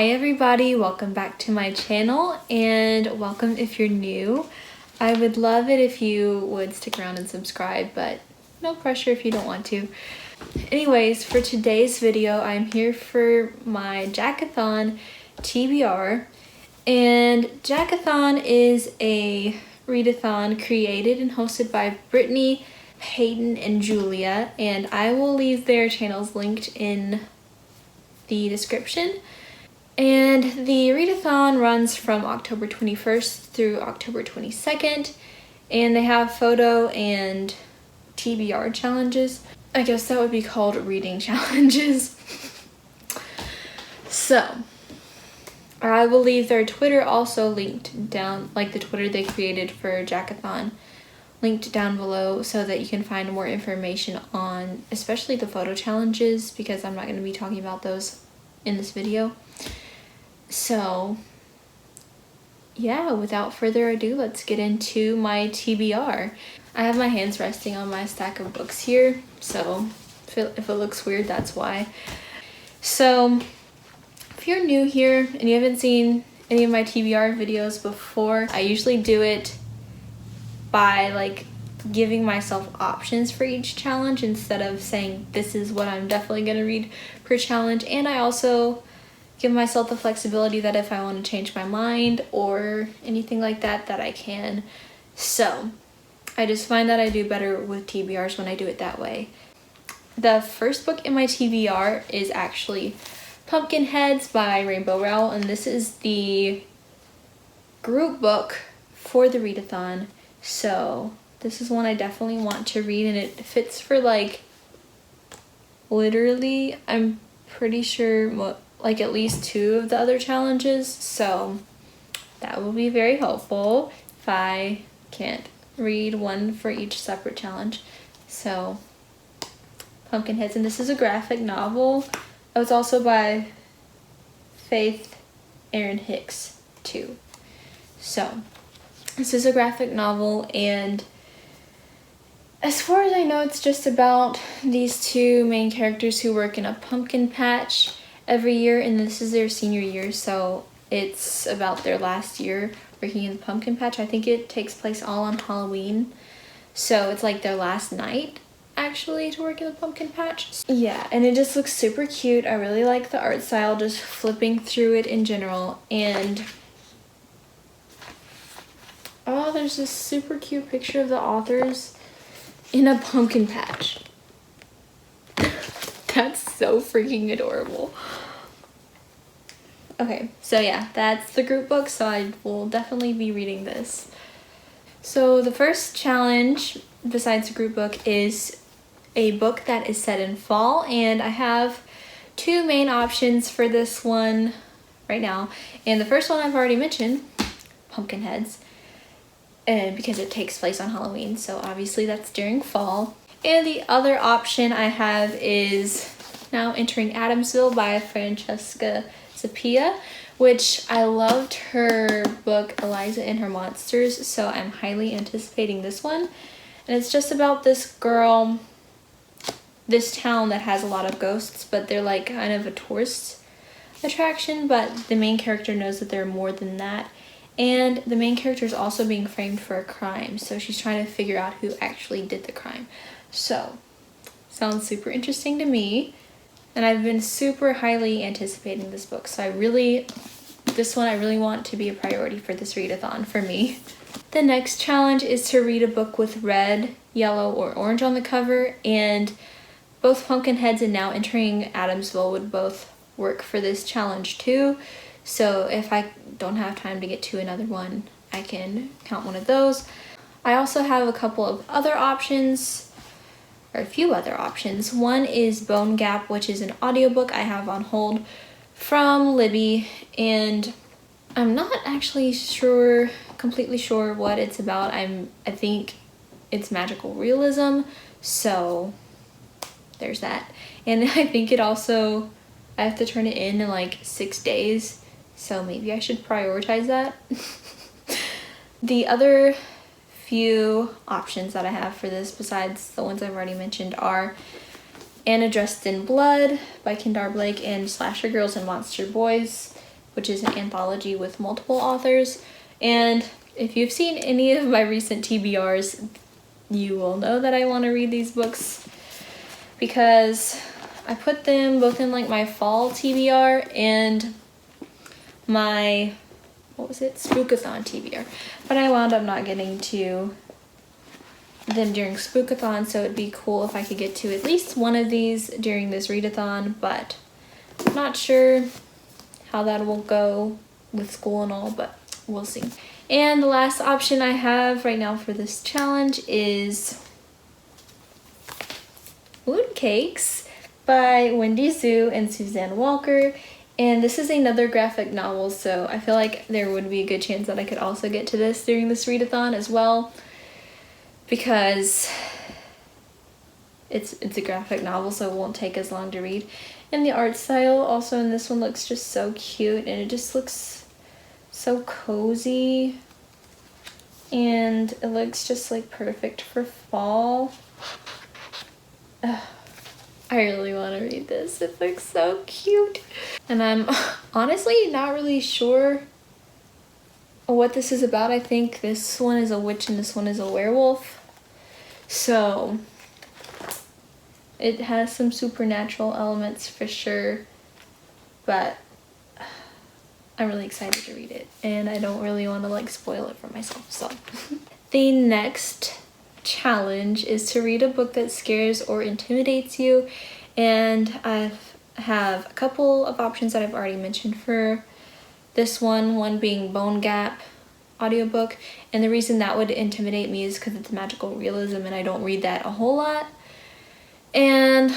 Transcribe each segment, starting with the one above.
Hi everybody, welcome back to my channel and welcome if you're new. I would love it if you would stick around and subscribe, but no pressure if you don't want to. Anyways, for today's video, I'm here for my Jack-O-Thon TBR. And Jack-O-Thon is a readathon created and hosted by Brittany, Peyton, and Julia, and I will leave their channels linked in the description. And the readathon runs from October 21st through October 22nd, and they have photo and TBR challenges. I guess that would be called reading challenges. So I will leave their Twitter also linked down, like the Twitter they created for Jack-O-Thon, linked down below so that you can find more information on especially the photo challenges, because I'm not going to be talking about those in this video. So yeah, without further ado, let's get into my TBR. I have my hands resting on my stack of books here, so if it looks weird, that's why. So if you're new here and you haven't seen any of my TBR videos before, I usually do it by like giving myself options for each challenge instead of saying this is what I'm definitely going to read per challenge. And I also give myself the flexibility that if I want to change my mind or anything like that, that I can. So I just find that I do better with TBRs when I do it that way. The first book in my TBR is actually Pumpkinheads by Rainbow Rowell, and this is the group book for the readathon. So this is one I definitely want to read, and it fits for like literally, I'm pretty sure, like at least 2 of the other challenges, so that will be very helpful if I can't read one for each separate challenge. So Pumpkinheads, and this is a graphic novel. Oh, it's also by Faith Erin Hicks too. So this is a graphic novel, and as far as I know, it's just about these 2 main characters who work in a pumpkin patch every year, and this is their senior year, so it's about their last year working in the pumpkin patch. I think it takes place all on Halloween, so it's like their last night actually to work in the pumpkin patch. Yeah, and it just looks super cute. I really like the art style, just flipping through it in general. And oh, there's this super cute picture of the authors in a pumpkin patch. That's so freaking adorable. Okay, so yeah, that's the group book, so I will definitely be reading this. So the first challenge, besides the group book, is a book that is set in fall, and I have 2 main options for this one right now. And the first one I've already mentioned, Pumpkinheads, and because it takes place on Halloween, so obviously that's during fall. And the other option I have is Now Entering Adamsville by Francesca Zappia, which I loved her book Eliza and Her Monsters, so I'm highly anticipating this one. And it's just about this girl, this town that has a lot of ghosts, but they're like kind of a tourist attraction, but the main character knows that they're more than that. And the main character is also being framed for a crime, so she's trying to figure out who actually did the crime. So sounds super interesting to me, and I've been super highly anticipating this book, so this one I really want to be a priority for this readathon for me. The next challenge is to read a book with red, yellow, or orange on the cover, and both Pumpkinheads and Now Entering Adamsville would both work for this challenge too. So if I don't have time to get to another one, I can count one of those. I also have a couple of other options, or a few other options. One is Bone Gap, which is an audiobook I have on hold from Libby, and I'm not actually completely sure what it's about. I think it's magical realism, so there's that. And I think I have to turn it in like 6 days, so maybe I should prioritize that. The other few options that I have for this, besides the ones I've already mentioned, are Anna Dressed in Blood by Kendar Blake and Slasher Girls and Monster Boys which is an anthology with multiple authors. And if you've seen any of my recent TBRs, you will know that I want to read these books because I put them both in like my fall TBR and my, what was it, Spook-a-thon TBR. But I wound up not getting to them during Spook-a-thon, so it'd be cool if I could get to at least one of these during this readathon, but I'm not sure how that will go with school and all, but we'll see. And the last option I have right now for this challenge is Mooncakes by Wendy Zhu and Suzanne Walker. And this is another graphic novel, so I feel like there would be a good chance that I could also get to this during this readathon as well, because it's a graphic novel, so it won't take as long to read. And the art style also in this one looks just so cute, and it just looks so cozy, and it looks just like perfect for fall. Ugh, I really want to read this. It looks so cute. And I'm honestly not really sure what this is about. I think this one is a witch and this one is a werewolf. So it has some supernatural elements for sure, but I'm really excited to read it, and I don't really want to like spoil it for myself. So the next challenge is to read a book that scares or intimidates you, and I have a couple of options that I've already mentioned for this one being Bone Gap audiobook, and the reason that would intimidate me is because it's magical realism and I don't read that a whole lot, and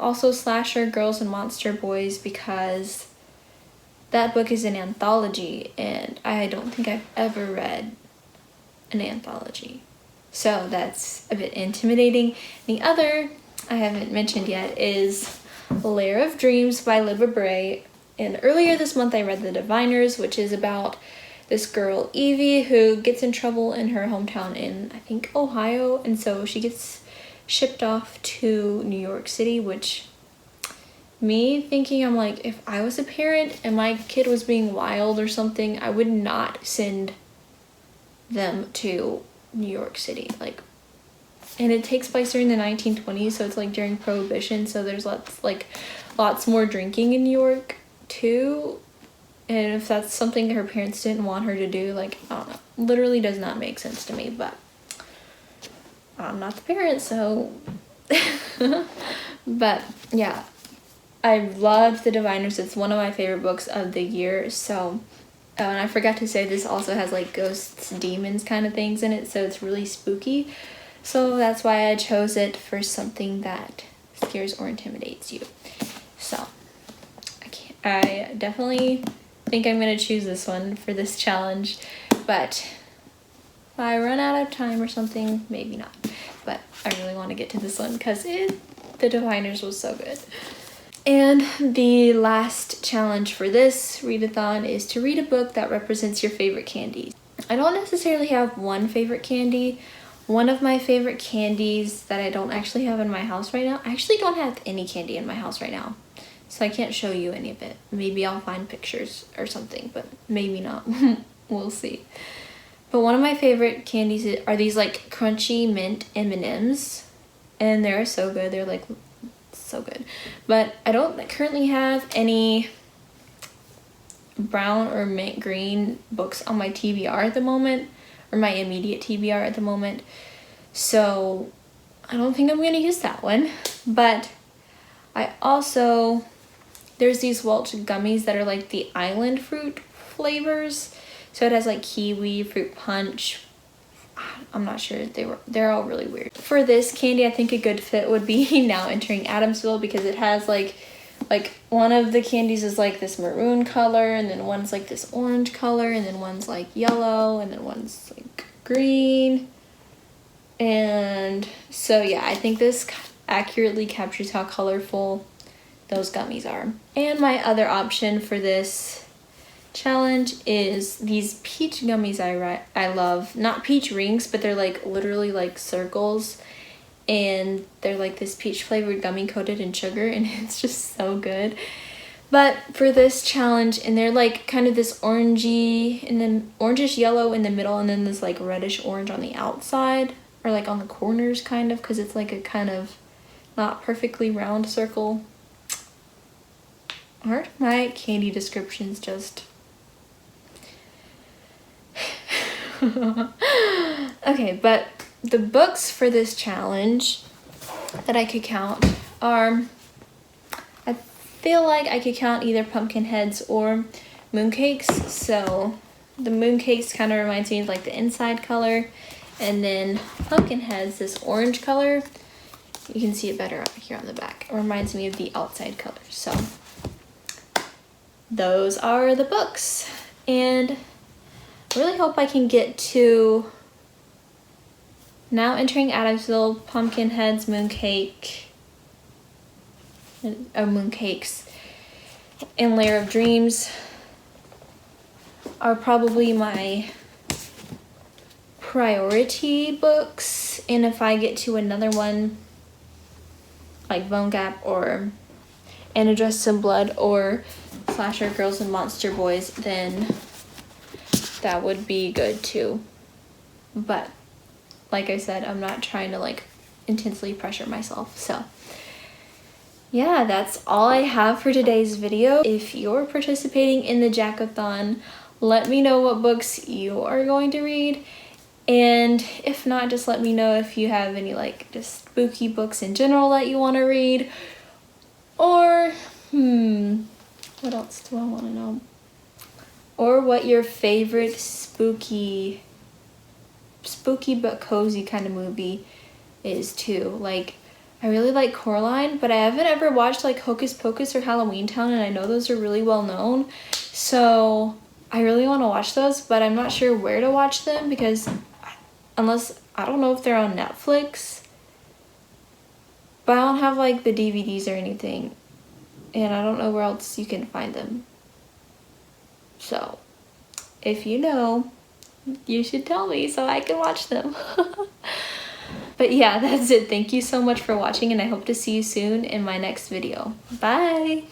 also Slasher Girls and Monster Boys because that book is an anthology, and I don't think I've ever read an anthology. So that's a bit intimidating. The other I haven't mentioned yet is Lair of Dreams by Libba Bray. And earlier this month I read The Diviners, which is about this girl, Evie, who gets in trouble in her hometown in, I think, Ohio. And so she gets shipped off to New York City, which me thinking, I'm like, if I was a parent and my kid was being wild or something, I would not send them to New York City. Like, and it takes place during the 1920s, so it's like during Prohibition, so there's lots more drinking in New York too. And if that's something her parents didn't want her to do, like, I don't know, literally does not make sense to me, but I'm not the parent, so but yeah, I loved The Diviners. It's one of my favorite books of the year. So, and I forgot to say, this also has like ghosts, demons kind of things in it, so it's really spooky. So that's why I chose it for something that scares or intimidates you. So I definitely think I'm gonna choose this one for this challenge, but if I run out of time or something, maybe not. But I really want to get to this one because The Diviners was so good. And the last challenge for this readathon is to read a book that represents your favorite candies. I don't necessarily have one favorite candy. One of my favorite candies that I don't actually have in my house right now, I actually don't have any candy in my house right now, so I can't show you any of it. Maybe I'll find pictures or something, but maybe not. We'll see. But one of my favorite candies are these like crunchy mint M&Ms, and they're so good. They're like so good. But I don't currently have any brown or mint green books on my TBR at the moment, or my immediate TBR at the moment, so I don't think I'm going to use that one. But I also, there's these Welch gummies that are like the island fruit flavors, so it has like kiwi, fruit punch, I'm not sure, they're all really weird. For this candy, I think a good fit would be Now Entering Adamsville, because it has like one of the candies is like this maroon color, and then one's like this orange color, and then one's like yellow, and then one's like green. And so yeah, I think this accurately captures how colorful those gummies are. And my other option for this challenge is these peach gummies I love. Not peach rings, but they're like literally like circles, and they're like this peach flavored gummy coated in sugar, and it's just so good. But for this challenge, and they're like kind of this orangey and then orangish yellow in the middle, and then this like reddish orange on the outside, or like on the corners kind of, because it's like a kind of not perfectly round circle. Aren't my candy descriptions just... Okay, but the books for this challenge that I could count are, I feel like I could count either Pumpkinheads or Mooncakes. So the Mooncakes kind of reminds me of like the inside color, and then Pumpkinheads, this orange color, you can see it better up here on the back. It reminds me of the outside color. So those are the books, and I really hope I can get to Now Entering Adamsville, Pumpkinheads, Mooncakes, and Lair of Dreams are probably my priority books. And if I get to another one like Bone Gap or Anna Dressed in Blood or Slasher Girls and Monster Boys, then that would be good too. But like I said, I'm not trying to like intensely pressure myself. So yeah, that's all I have for today's video. If you're participating in the Jack-O-Thon, let me know what books you are going to read. And if not, just let me know if you have any like just spooky books in general that you want to read. Or, what else do I want to know? Or what your favorite spooky but cozy kind of movie is too. Like, I really like Coraline, but I haven't ever watched like Hocus Pocus or Halloween Town, and I know those are really well known. So I really want to watch those, but I'm not sure where to watch them, because I don't know if they're on Netflix, but I don't have like the DVDs or anything, and I don't know where else you can find them. So if you know, you should tell me so I can watch them. But yeah, that's it. Thank you so much for watching, and I hope to see you soon in my next video. Bye!